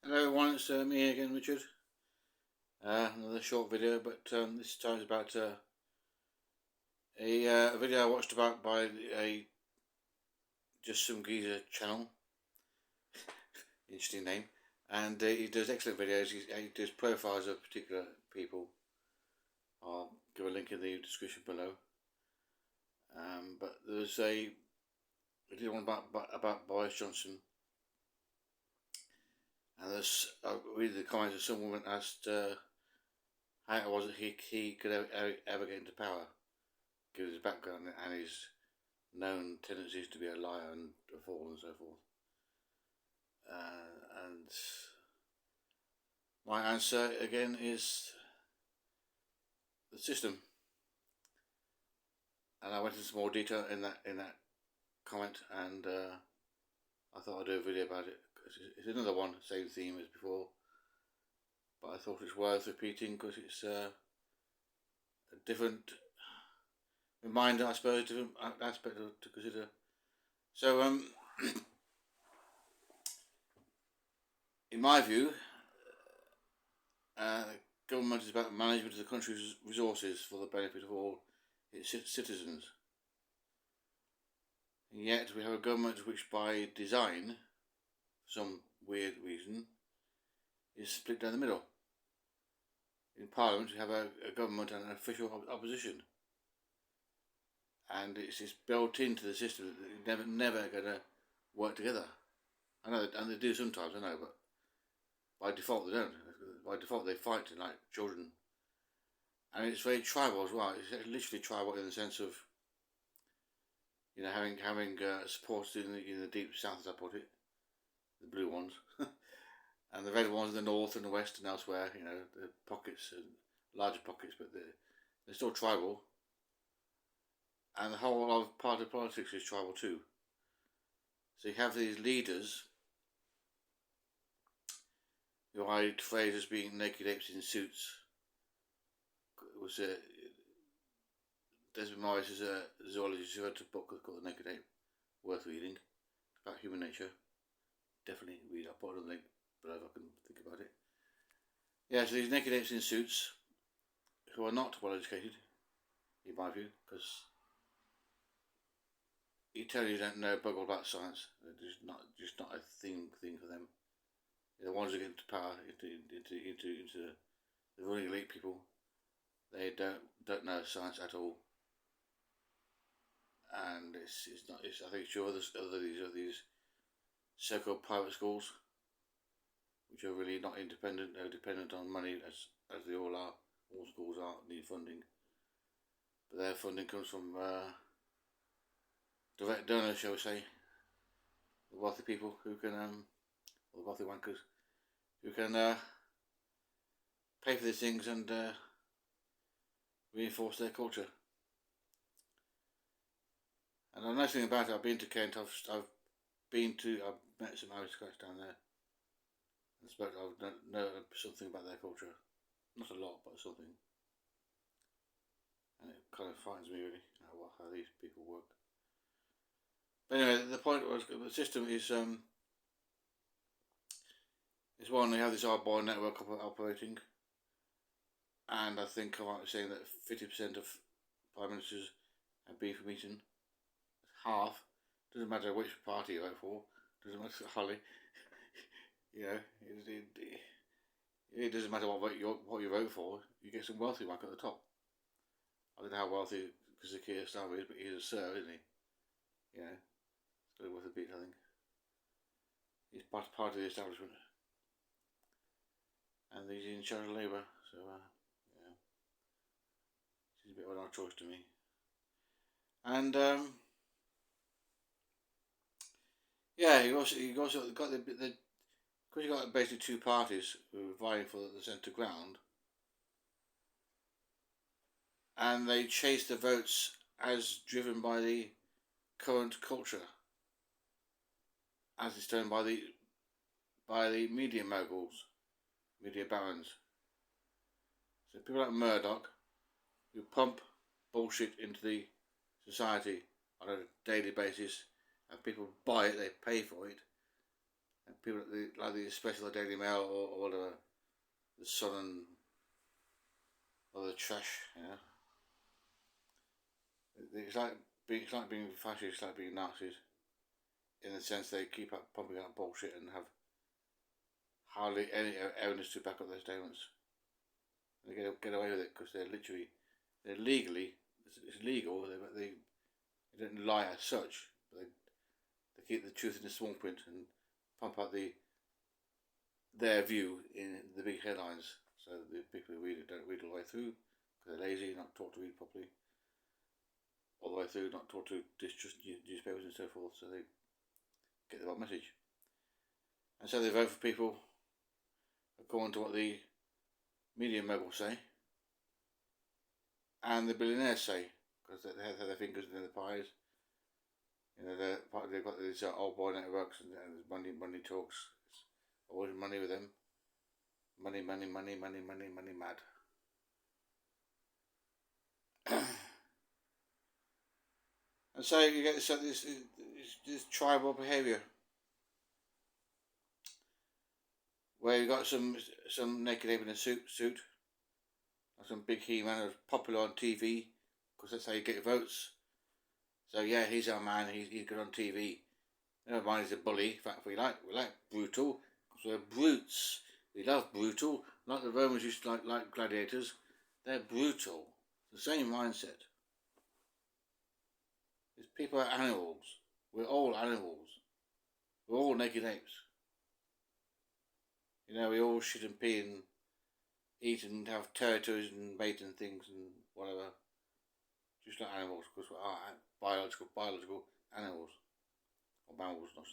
Hello everyone, it's me again, Richard. Another short video, but this time is about a video I watched about by a Just Some Geezer channel. Interesting name. And he does excellent videos. He does profiles of particular people. I'll give a link in the description below. But there's I did one about Boris Johnson. And I read the comments of some woman asked how it was that he could ever get into power, given his background and his known tendencies to be a liar and a fool and so forth. And my answer again is the system. And I went into some more detail in that comment, and I thought I'd do a video about it. It's another one, same theme as before, but I thought it's worth repeating because it's a different reminder, I suppose, different aspect to consider. So, in my view, government is about management of the country's resources for the benefit of all its citizens. And yet we have a government which by design, for some weird reason, is split down the middle. In Parliament we have a government and an official opposition. And it's built into the system that they're never going to work together. I know, and they do sometimes, I know, but by default they don't. By default they fight like children. And it's very tribal as well. It's literally tribal in the sense of, you know, having supporters in the deep south, as I put it, the blue ones, and the red ones in the north and the west and elsewhere. You know, the pockets and larger pockets, but they're still tribal. And the whole of party politics is tribal too. So you have these leaders who I phrase as being naked apes in suits. It was Desmond Morris is a zoologist who wrote a book called The Naked Ape, worth reading, about human nature. Definitely read. I'll put it on the link below if I can think about it. Yeah, so these naked apes in suits who are not well educated, in my view, because you tell you don't know bug all about science. It's just not a thing for them. The ones who get into power, into the ruling elite people, they don't know science at all. And it's not. I think sure there's these so-called private schools, which are really not independent. They're dependent on money, as they all are. All schools are need funding, but their funding comes from direct donors, shall we say, the wealthy people who can, or the wealthy wankers, who can pay for these things and reinforce their culture. And the nice thing about it, I've been to Kent. I've met some aristocrats down there, and I know something about their culture. Not a lot, but something. And it kind of frightens me really how these people work. But anyway, the point was the system is one, they have this hardball network operating, and I think I might be saying that 50% of prime ministers have beef from eating. Half. Doesn't matter which party you vote for. Doesn't matter Holly. You know, it doesn't matter what you vote for. You get some wealthy one at the top. I don't know how wealthy Keir Starmer is, but he's a sir, isn't he? You know, it's really worth a beat, I think. He's part of the establishment, and he's in charge of Labour, so yeah, he's a bit of an odd choice to me. And yeah, you also got because you got basically two parties who are vying for the centre ground, and they chase the votes as driven by the current culture, as it's done by the media moguls, media barons. So people like Murdoch, who pump bullshit into the society on a daily basis, and people buy it, they pay for it, And people like the especially the Daily Mail or whatever, the Sun and or the trash, you know. It's like being fascist, like being Nazis, in the sense they keep up pumping out bullshit and have hardly any evidence to back up their statements. And they get away with it because they're legally, it's legal. They don't lie as such, but they keep the truth in the small print and pump out their view in the big headlines, so that the people who read it don't read all the way through because they're lazy, not taught to read properly, all the way through, not taught to distrust newspapers and so forth, so they get the wrong message. And so they vote for people according to what the media moguls say and the billionaires say, because they have their fingers in the pies. You know, they've got these old boy networks and money talks. It's always money with them. Money mad. And so you get this tribal behaviour, where you got some naked ape in a suit, like some big He-Man who's popular on TV, because that's how you get your votes. So yeah, he's our man. He's good on TV. Never mind, he's a bully. In fact, we like brutal, because we're brutes. We love brutal, like the Romans used to like gladiators. They're brutal. It's the same mindset. These people are animals. We're all animals. We're all naked apes. You know, we all shit and pee and eat and have territories and mate and things and whatever. Just like animals, because we are biological animals. Or mammals, not the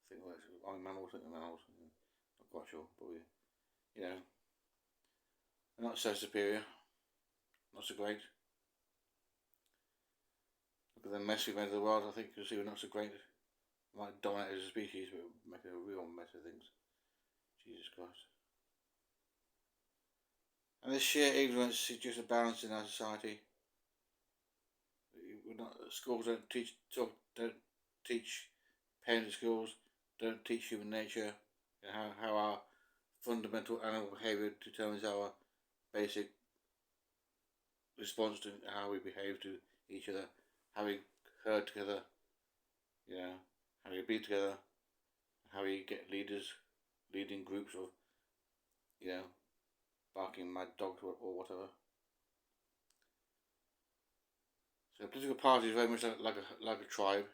thing. I mean, mammals, I think they're mammals. Not quite sure, but you know, we're not so superior. Not so great. Look at the mess we made of the world. I think you'll see we're not so great. We might dominate as a species, but we're making a real mess of things. Jesus Christ. And this sheer ignorance is just a balance in our society. Schools don't teach parents in schools, don't teach human nature, and how our fundamental animal behaviour determines our basic response to how we behave to each other, how we herd together, you know, how we be together, how we get leading groups of, you know, barking mad dogs or whatever. So a political party is very much like a tribe.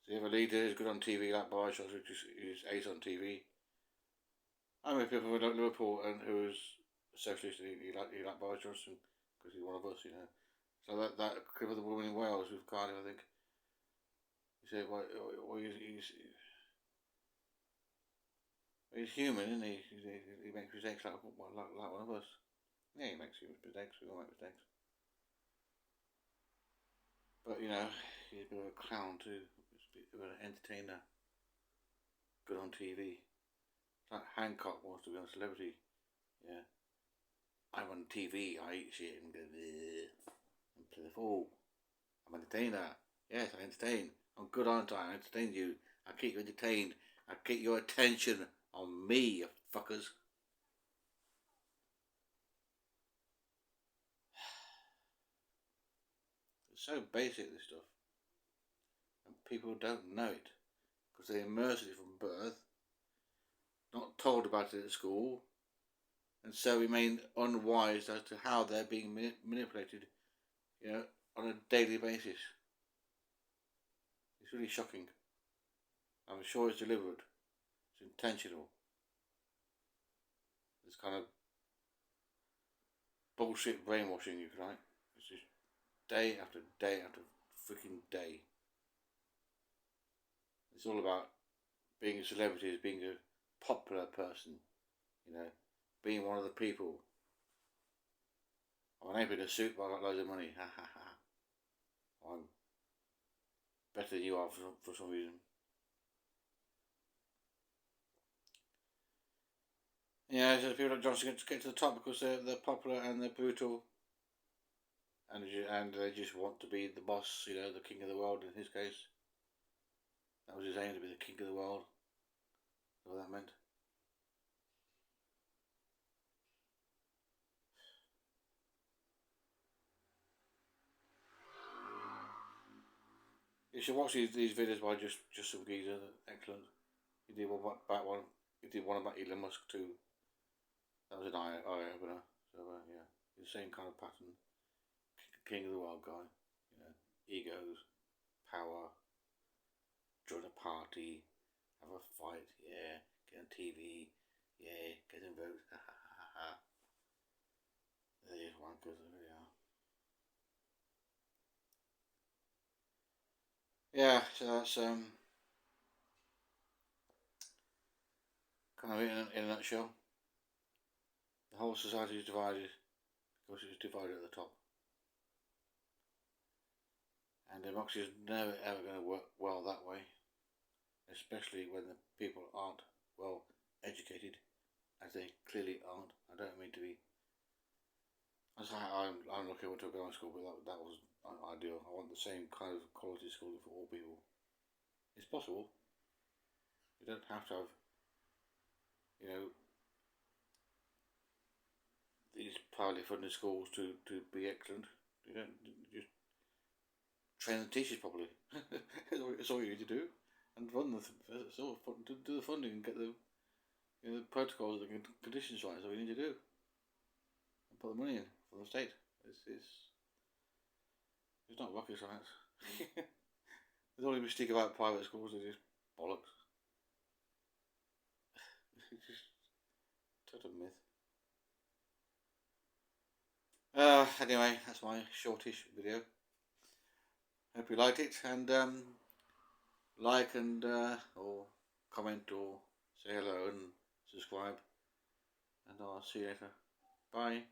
So you have a leader who's good on TV, like Boris Johnson, who's ace on TV. I mean, people who like Liverpool and who's a socialist, he like Boris Johnson because he's one of us, you know. So that clip of the woman in Wales with Cardiff, I think. He said, well he's human, isn't he? He makes mistakes like one of us. Yeah, he makes mistakes. We all make mistakes. But, you know, he's a bit of a clown too. He's a bit of an entertainer. Good on TV. It's like Hancock wants to be on Celebrity. Yeah. I'm on TV, I eat shit and go and play the fool. I'm an entertainer. Yes, I entertain. I'm good on time. I entertain you. I keep you entertained. I keep your attention on me, you fuckers. It's so basic, this stuff. And people don't know it. Because they immerse it from birth. Not told about it at school. And so remain unwise as to how they're being manipulated, you know, on a daily basis. It's really shocking. I'm sure it's deliberate. It's intentional. This kind of bullshit brainwashing, if you like. It's just day after day after freaking day. It's all about being a celebrity, being a popular person, you know, being one of the people. I'm an ape in a suit, but I got loads of money. Ha ha ha. I'm better than you are for some reason. Yeah, so people like Johnson get to the top because they're popular and they're brutal, and they just want to be the boss, you know, the king of the world in his case. That was his aim, to be the king of the world. That's what that meant. You should watch these videos by just some geezer. Excellent. He did one about one. He did one about Elon Musk too. That was an eye opener. So yeah, the same kind of pattern. King of the world guy. You know, egos, power, join a party, have a fight. Yeah, get on TV. Yeah, get in votes. Ha ha ha ha. They're wankers. There they are. Yeah, so that's kind of it in a nutshell. The whole society is divided because it's divided at the top. And democracy is never ever going to work well that way, especially when the people aren't well educated, as they clearly aren't. I don't mean to be. I'm looking forward to a girls' school, but that was ideal. I want the same kind of quality school for all people. It's possible. You don't have to have, you know, these privately funded schools to be excellent. You don't just train the teachers properly. That's all you need to do, and run do the funding and get the protocols and the conditions right. That's all you need to do, and put the money in from the state. It's not rocket science. There's only mystique about private schools. They're just bollocks. It's just total myth. Anyway, that's my shortish video. Hope you liked it, and like and or comment or say hello and subscribe, and I'll see you later. Bye.